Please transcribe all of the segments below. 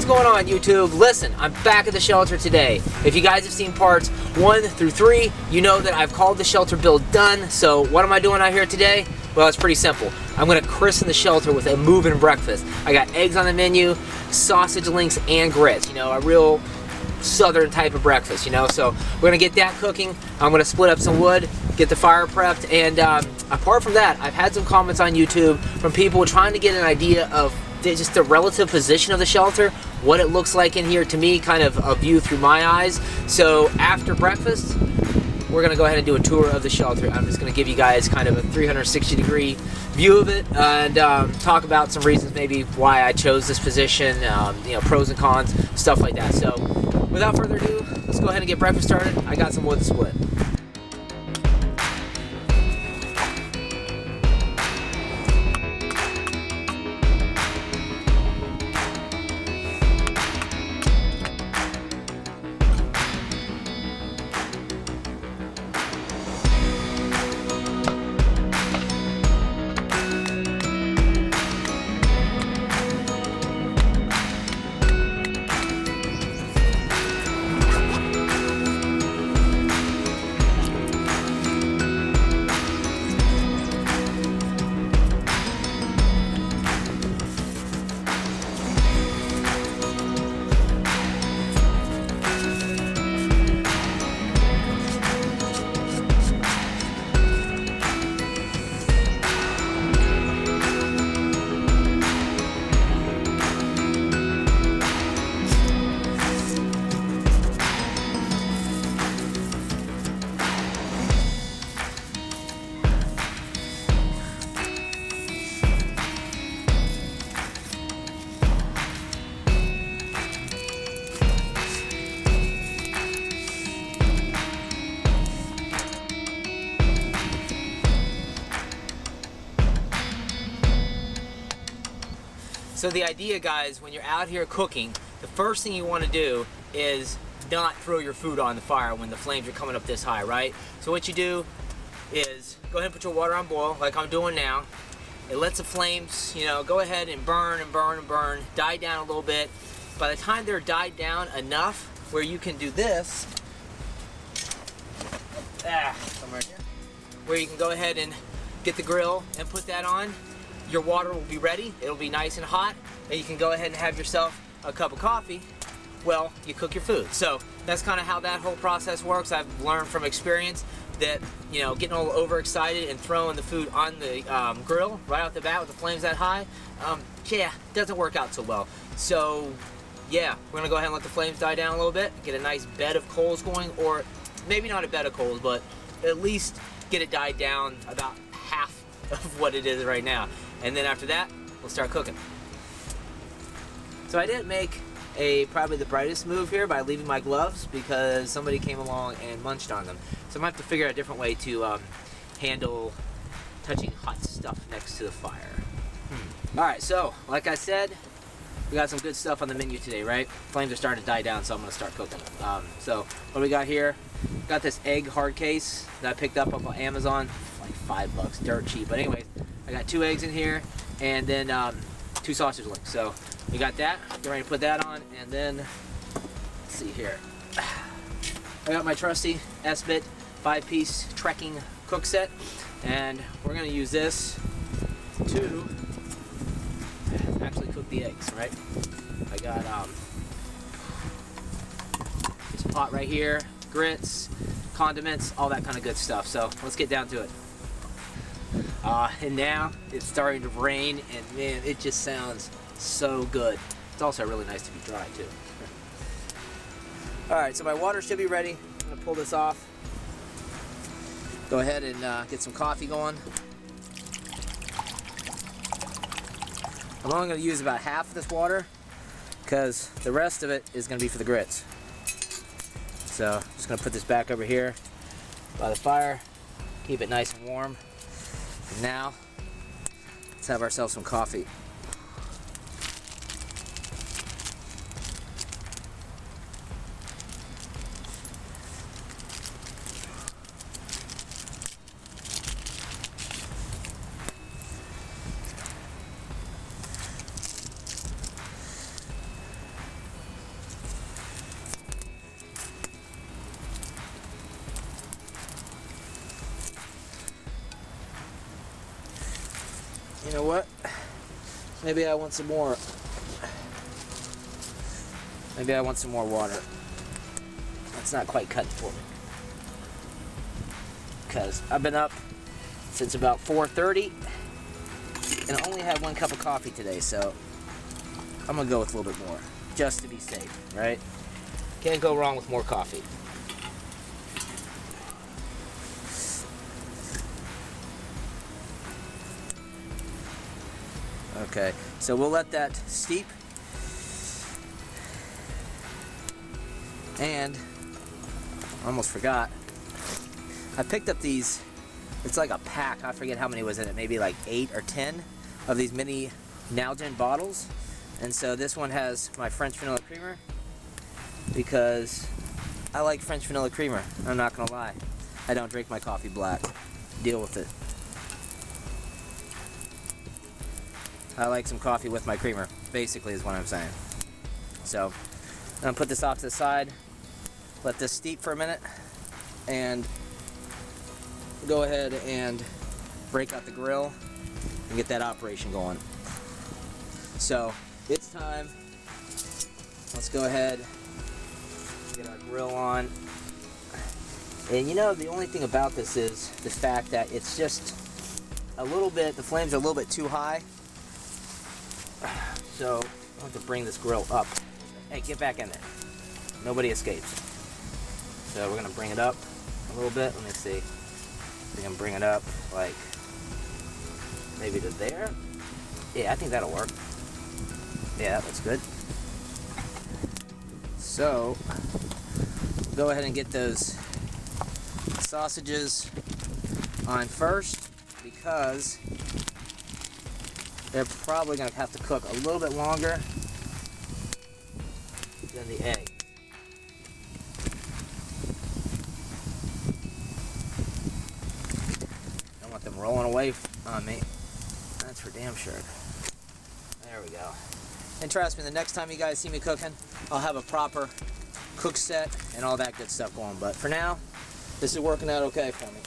going on, YouTube? Listen, I'm back at the shelter today. If you guys have seen parts 1 through 3, you know that I've called the shelter build done. So what am I doing out here today? Well, it's pretty simple. I'm going to christen the shelter with a moving breakfast. I got eggs on the menu, sausage links, and grits. You know, a real southern type of breakfast, you know. So we're going to get that cooking. I'm going to split up some wood, get the fire prepped, and apart from that, I've had some comments on YouTube from people trying to get an idea of just the relative position of the shelter, what it looks like in here. To me, kind of a view through my eyes. So after breakfast, we're going to go ahead and do a tour of the shelter. I'm just going to give you guys kind of a 360-degree view of it and talk about some reasons maybe why I chose this position, you know, pros and cons, stuff like that. So without further ado, let's go ahead and get breakfast started. I got some wood to split. So the idea, guys, when you're out here cooking, the first thing you want to do is not throw your food on the fire when the flames are coming up this high, right? So what you do is go ahead and put your water on boil, like I'm doing now. It lets the flames, you know, go ahead and burn and burn and burn, die down a little bit. By the time they're died down enough where you can do this, somewhere here, where you can go ahead and get the grill and put that on. Your water will be ready, it'll be nice and hot, and you can go ahead and have yourself a cup of coffee while you cook your food. So that's kind of how that whole process works. I've learned from experience that, you know, getting a little overexcited and throwing the food on the grill right off the bat with the flames that high, yeah, doesn't work out so well. So yeah, we're gonna go ahead and let the flames die down a little bit, get a nice bed of coals going, or maybe not a bed of coals, but at least get it died down about half of what it is right now. And then after that, we'll start cooking. So I didn't make probably the brightest move here by leaving my gloves because somebody came along and munched on them. So I'm gonna have to figure out a different way to handle touching hot stuff next to the fire. All right, so like I said, we got some good stuff on the menu today, right? Flames are starting to die down, so I'm gonna start cooking. So what do we got here? Got this egg hard case that I picked up on Amazon, like $5, dirt cheap. But anyways, I got 2 eggs in here, and then 2 sausage links. So we got that. Get ready to put that on, and then let's see here. I got my trusty S-bit 5-piece trekking cook set, and we're gonna use this to actually cook the eggs. Right? I got this pot right here, grits, condiments, all that kind of good stuff. So let's get down to it. And now it's starting to rain, and man, it just sounds so good. It's also really nice to be dry too. Alright, so my water should be ready. I'm gonna pull this off. Go ahead and get some coffee going. I'm only gonna use about half of this water because the rest of it is gonna be for the grits. So I'm just gonna put this back over here by the fire, keep it nice and warm. And now, let's have ourselves some coffee. You know what? Maybe I want some more. Maybe I want some more water. It's not quite cutting for me. Because I've been up since about 4:30 and I only had 1 cup of coffee today, so I'm gonna go with a little bit more, just to be safe, right? Can't go wrong with more coffee. Okay, so we'll let that steep. And I almost forgot. I picked up these, it's like a pack, I forget how many was in it, maybe like 8 or 10 of these mini Nalgene bottles. And so this one has my French vanilla creamer because I like French vanilla creamer. I'm not gonna lie. I don't drink my coffee black. Deal with it. I like some coffee with my creamer, basically is what I'm saying. So I'm gonna put this off to the side, let this steep for a minute, and go ahead and break out the grill and get that operation going. So it's time. Let's go ahead, get our grill on. And you know, the only thing about this is the fact that it's just a little bit, the flames are a little bit too high. So I'll have to bring this grill up. Hey, get back in there. Nobody escapes. So we're gonna bring it up a little bit. Let me see. We can bring it up like maybe to there. Yeah, I think that'll work. Yeah, that looks good. So go ahead and get those sausages on first because they're probably going to have to cook a little bit longer than the egg. Don't want them rolling away on me. That's for damn sure. There we go. And trust me, the next time you guys see me cooking, I'll have a proper cook set and all that good stuff going. But for now, this is working out okay for me.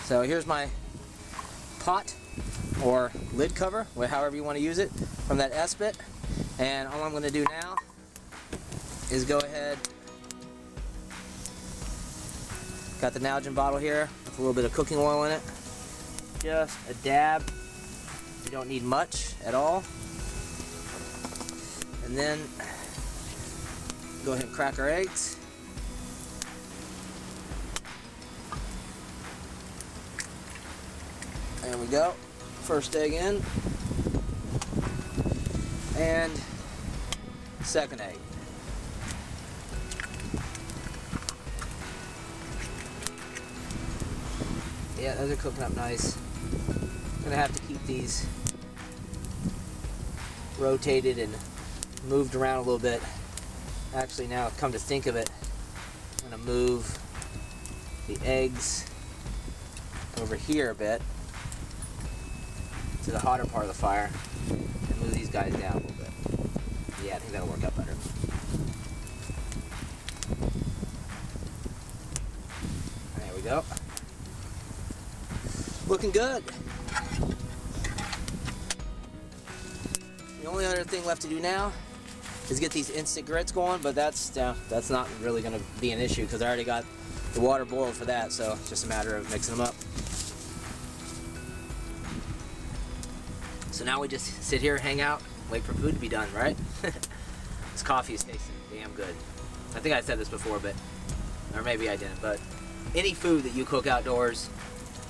So here's my pot or lid cover, however you want to use it, from that S-bit. And all I'm going to do now is go ahead, got the Nalgene bottle here with a little bit of cooking oil in it, just a dab. You don't need much at all. And then go ahead and crack our eggs. There we go. First egg in. And second egg. Yeah, those are cooking up nice. Gonna have to keep these rotated and moved around a little bit. Actually, now come to think of it, I'm gonna move the eggs over here a bit to the hotter part of the fire and move these guys down a little bit. Yeah, I think that'll work out better. There we go. Looking good. The only other thing left to do now is get these instant grits going, but that's not really going to be an issue because I already got the water boiled for that, so it's just a matter of mixing them up. So now we just sit here, hang out, wait for food to be done, right? This coffee is tasting damn good. I think I said this before, but, or maybe I didn't, but any food that you cook outdoors,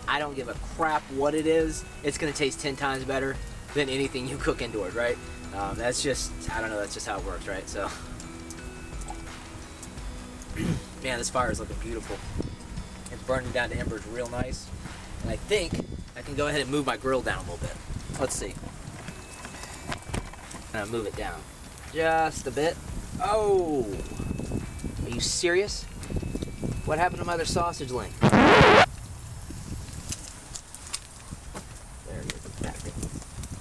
I don't give a crap what it is, it's going to taste 10 times better than anything you cook indoors, right? That's just, I don't know, that's just how it works, right? So, man, this fire is looking beautiful. It's burning down to embers real nice. And I think I can go ahead and move my grill down a little bit. Let's see. Move it down just a bit. Oh, are you serious? What happened to my other sausage link? There it is, back there.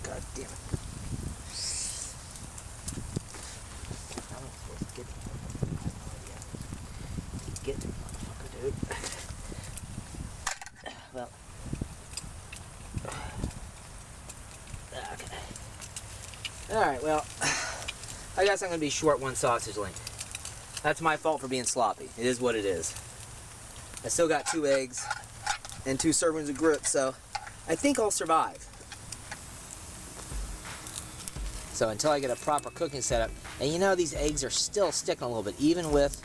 God damn it. I'm supposed to get the motherfucker, dude. Well, Alright, well, I guess I'm going to be short one sausage link. That's my fault for being sloppy. It is what it is. I still got 2 eggs and 2 servings of grits, so I think I'll survive. So until I get a proper cooking setup, and you know these eggs are still sticking a little bit, even with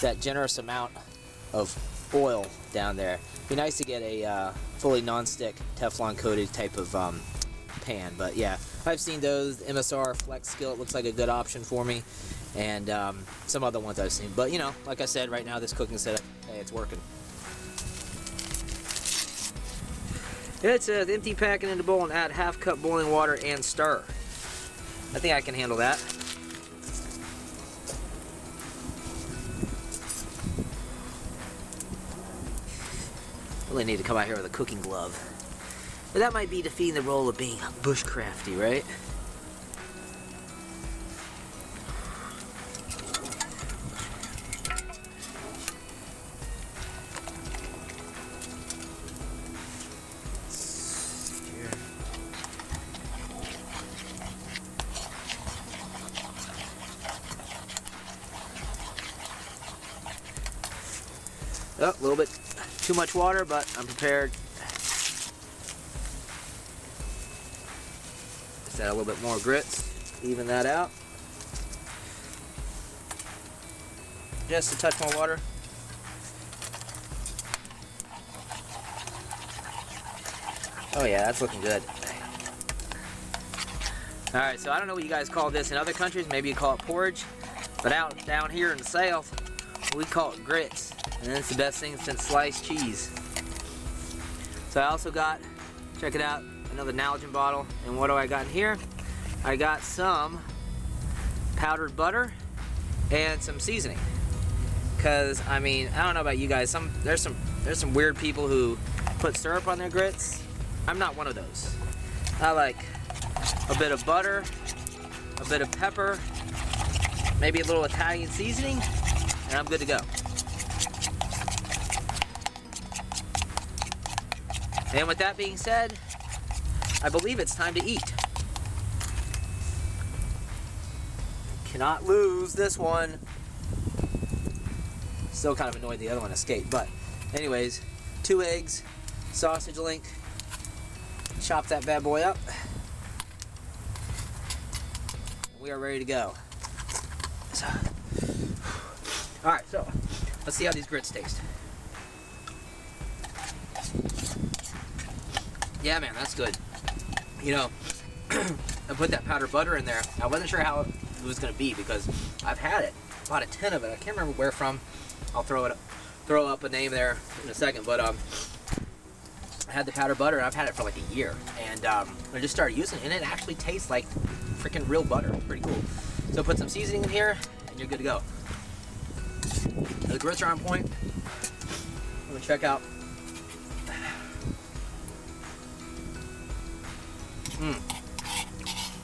that generous amount of oil down there. It'd be nice to get a fully non-stick Teflon coated type of pan, but yeah, I've seen those. The MSR Flex Skillet looks like a good option for me, and some other ones I've seen. But you know, like I said, right now this cooking setup, hey, it's working. It says empty packing into bowl and add ½ cup boiling water and stir. I think I can handle that. Really need to come out here with a cooking glove. But that might be defeating the role of being bushcrafty, right? Oh, a little bit too much water, but I'm prepared. Just add a little bit more grits, even that out. Just a touch more water. Oh yeah, that's looking good. Alright, so I don't know what you guys call this in other countries. Maybe you call it porridge. But down here in the South, we call it grits. And it's the best thing since sliced cheese. So I also got, check it out, another Nalgene bottle. And what do I got in here? I got some powdered butter and some seasoning. Cause I mean, I don't know about you guys. There's some weird people who put syrup on their grits. I'm not one of those. I like a bit of butter, a bit of pepper, maybe a little Italian seasoning, and I'm good to go. And with that being said, I believe it's time to eat. Cannot lose this one. Still kind of annoyed the other one escaped, but anyways, 2 eggs, sausage link, chop that bad boy up. We are ready to go. So, alright, so let's see how these grits taste. Yeah, man, that's good. You know, I put that powdered butter in there. I wasn't sure how it was going to be because I've had it. Bought a tin of it. I can't remember where from. I'll throw up a name there in a second. But I had the powdered butter, and I've had it for like a year. And I just started using it, and it actually tastes like freaking real butter. It's pretty cool. So put some seasoning in here, and you're good to go. The grits are on point. I'm going to check out.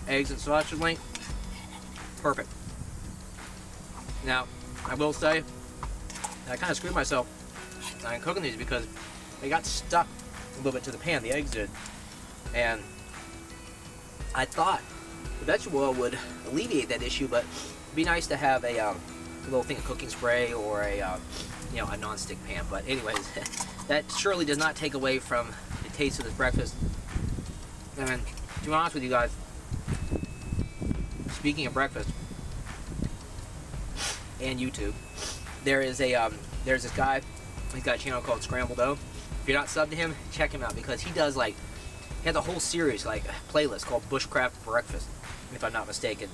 Eggs and sausage link, perfect. Now, I will say, I kind of screwed myself on cooking these because they got stuck a little bit to the pan, the eggs did. And I thought the vegetable oil would alleviate that issue, but it'd be nice to have a little thing of cooking spray or a a non-stick pan. But anyways, that surely does not take away from the taste of this breakfast. And to be honest with you guys, speaking of breakfast and YouTube, there's this guy. He's got a channel called Scrambled O. If you're not subbed to him, check him out because he has a whole series, like a playlist called Bushcraft Breakfast, if I'm not mistaken.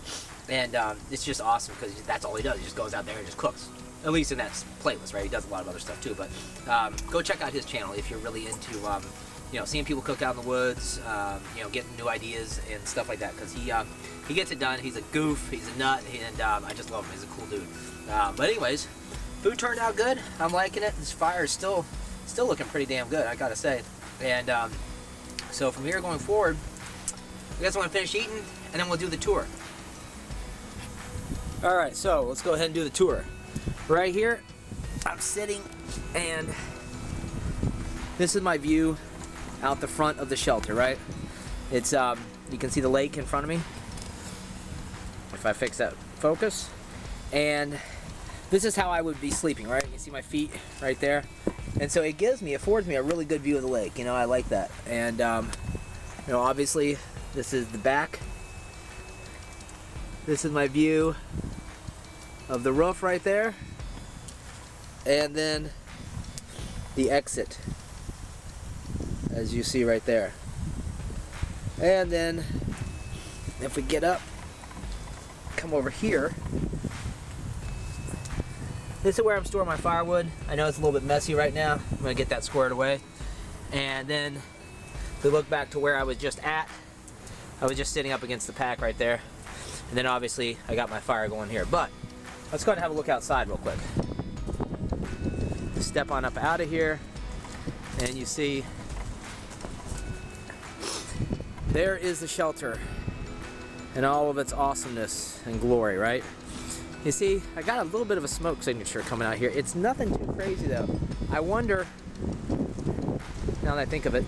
And it's just awesome because that's all he does. He just goes out there and just cooks. At least in that playlist, right? He does a lot of other stuff too. But go check out his channel if you're really into seeing people cook out in the woods, getting new ideas and stuff like that. Because he gets it done. He's a goof. He's a nut, and I just love him. He's a cool dude. But anyways, food turned out good. I'm liking it. This fire is still looking pretty damn good, I gotta say. And so from here going forward, I guess I'm gonna finish eating, and then we'll do the tour. All right, so let's go ahead and do the tour. Right here, I'm sitting, and this is my view out the front of the shelter, right? It's you can see the lake in front of me. if I fix that focus. And this is how I would be sleeping, right? You see my feet right there? And so it affords me a really good view of the lake. You know, I like that. And, you know, obviously, this is the back. This is my view of the roof right there. And then the exit, as you see right there. And then if we get up, come over here, this is where I'm storing my firewood. I know it's a little bit messy right now. I'm gonna get that squared away. And then if we look back to where I was just at, I was just sitting up against the pack right there. And then obviously I got my fire going here. But let's go ahead and have a look outside real quick. Step on up out of here, and you see there is the shelter and all of its awesomeness and glory, right? You see, I got a little bit of a smoke signature coming out here. It's nothing too crazy though. I wonder, now that I think of it,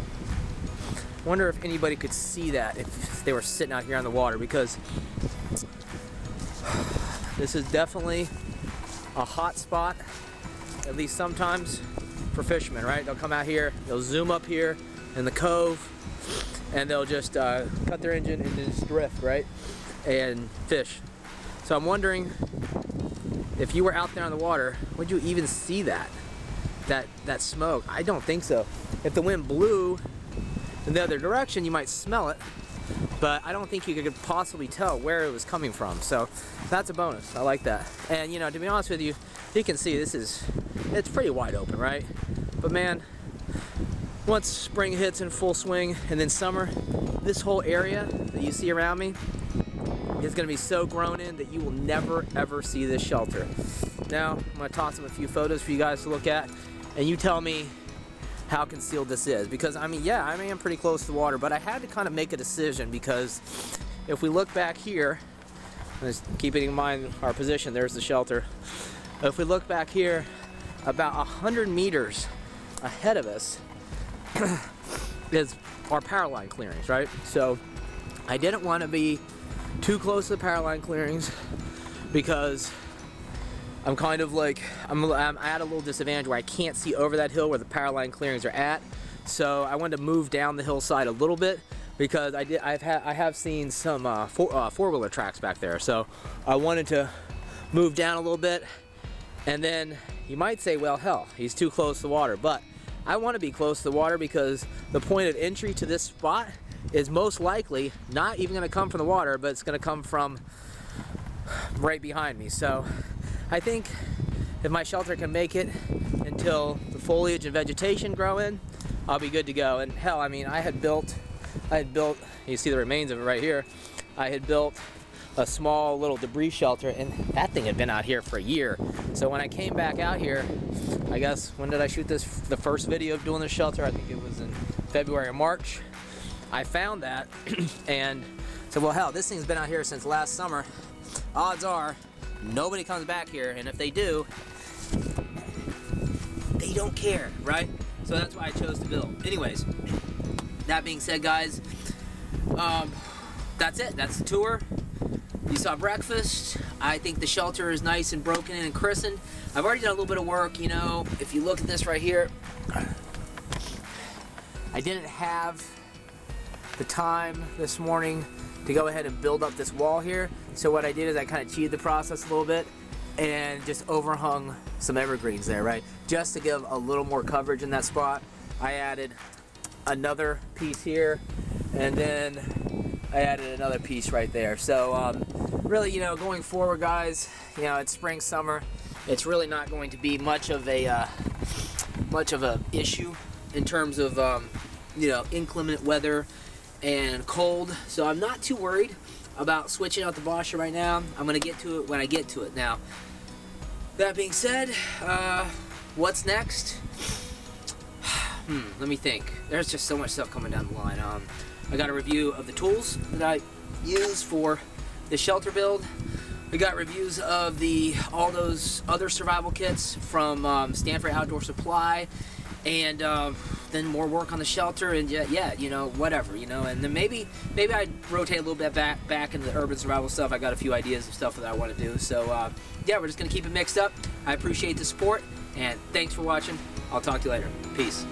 wonder if anybody could see that if they were sitting out here on the water, because this is definitely a hot spot, at least sometimes, for fishermen, right? They'll come out here, they'll zoom up here in the cove, and they'll just cut their engine and just drift, right? And fish. So I'm wondering, if you were out there on the water, would you even see that smoke? I don't think so. If the wind blew in the other direction, you might smell it, but I don't think you could possibly tell where it was coming from. So that's a bonus. I like that. And you know, to be honest with you, you can see it's pretty wide open, right? But man, once spring hits in full swing and then summer, this whole area that you see around me is going to be so grown in that you will never ever see this shelter. Now I'm going to toss up a few photos for you guys to look at, and you tell me how concealed this is, because I mean, yeah, I am pretty close to the water, but I had to kind of make a decision, because if we look back here, just keeping in mind our position, there's the shelter. If we look back here, about 100 meters ahead of us is our power line clearings, right? So I didn't want to be too close to the power line clearings, because I'm kind of like, I'm at a little disadvantage where I can't see over that hill where the power line clearings are at. So I wanted to move down the hillside a little bit, because I have seen some four-wheeler tracks back there. So I wanted to move down a little bit. And then you might say, well, hell, he's too close to the water. But I want to be close to the water, because the point of entry to this spot is most likely not even going to come from the water, but it's going to come from right behind me. So I think if my shelter can make it until the foliage and vegetation grow in, I'll be good to go. And hell, I mean, I had built, you see the remains of it right here, I had built a small little debris shelter, and that thing had been out here for a year. So when I came back out here, I guess, when did I shoot this, the first video of doing the shelter? I think it was in February or March. I found that and said, well, hell, this thing's been out here since last summer. Odds are nobody comes back here, and if they do, they don't care, right? So that's why I chose to build. Anyways, that being said, guys, that's it. That's the tour. You saw breakfast. I think the shelter is nice and broken in and christened. I've already done a little bit of work, you know. If you look at this right here, I didn't have the time this morning to go ahead and build up this wall here. So what I did is I kind of cheated the process a little bit and just overhung some evergreens there, right? Just to give a little more coverage in that spot. I added another piece here, and then I added another piece right there. So really, you know, going forward, guys, you know, it's spring, summer. It's really not going to be much of a issue in terms of you know, inclement weather and cold. So I'm not too worried about switching out the washer right now. I'm gonna get to it when I get to it. Now, that being said, what's next? Let me think. There's just so much stuff coming down the line. I got a review of the tools that I use for the shelter build. We got reviews of all those other survival kits from Stanford Outdoor Supply, and then more work on the shelter, and yeah, you know, whatever, you know. And then maybe I'd rotate a little bit back into the urban survival stuff. I got a few ideas of stuff that I want to do. So yeah, we're just gonna keep it mixed up. I appreciate the support, and thanks for watching. I'll talk to you later. Peace.